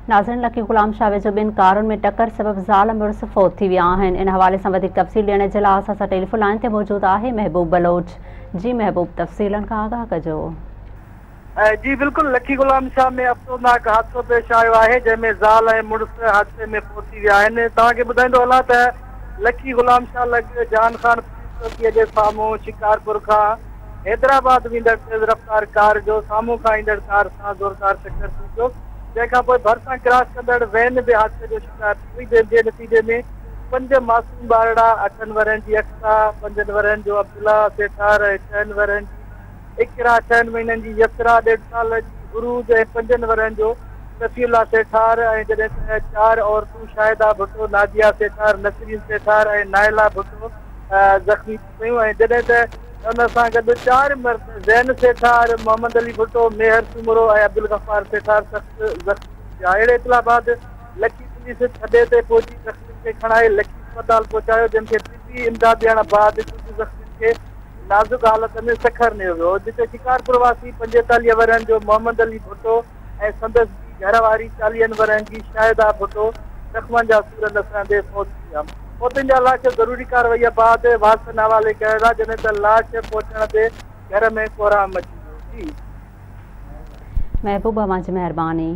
नाज़रीन, लकी ग़ुलाम शाह जो ॿिनि कारुनि में टक्कर सबब ज़ाल मुड़ुस फ़ौत थी विया आहिनि। इन हवाले सां वधीक तफ़सील ॾियण जे लाइ असां टेलीफोन लाइन ते मौजूद आहे महबूब बलोच। जी महबूब, तफ़सीलन खां आगाह कजो। जी बिल्कुल, लकी ग़ुलाम शाह में अफ़सोसनाक हादसो पेश आयो आहे जंहिंमें ज़ाल ऐं मुड़ुस हादसे में फ़ौत थी विया आहिनि। तव्हांखे ॿुधाईंदो हलां त लकी ग़ुलाम शाह लॻ जान खान चौकीअ जे साम्हूं शिकारपुर खां हैदराबाद वेंदड़ तेज़ रफ़्तार कार जो साम्हूं खां ईंदड़ कार सां ज़ोरदार टक्कर थी वियो, जंहिंखां पोइ भरिसां क्रॉस कंदड़ वैन बि हादसे जो शिकार थी वई, जंहिंजे नतीजे में 5 मासूम ॿारड़ा 8 वरनि जी अक्सा, 5 वरनि जो अब्दुल्ला सेठार ऐं 6 वरनि जी इकरा, 6 महीननि जी यसरा, 1.5 साल जी गुरूज ऐं 5 वरनि जो सफ़ीउल्ला सेठार ऐं जॾहिं त 4 औरतूं शाहिदा भुट्टो, नादिया सेठार, नसरीन सेठार ऐं नाइला भुट्टो ज़ख़्मी थी पयूं ऐं जॾहिं त उन सां गॾु 4 मर्द ज़ैन सेठार, मोहम्मद अली भुट्टो, मेहर सुमरो ऐं अब्दुल गफ़ार सेठार सख़्त ज़ख़्मी थी विया। अहिड़े इतला बाद लकी पुलिस छॾे ते पहुची ज़ख़्मियुनि खे खणाए लकी अस्पताल पहुचायो, जंहिंखे तिबी इमदाद ॾियण बाद कुझु ज़ख़्मियुनि खे नाज़ुक हालत में सखर नियो वियो, जिते शिकारपुर वासी 45 वरनि जो मोहम्मद अली भुट्टो ऐं संदसि घरवारी 40 वरनि जी शाहिदा भुट्टो ज़ख़्मनि जा सूर नसंदे फ़ौत थी विया। फ़ौतुनि जा लाश ज़रूरी कार्रवाईअ बाद वारसनि हवाले कया विया, जॾहिं त लाश पहुचण ते घर में कोहराम मची वियो। जी महबूब, अवां जी महिरबानी।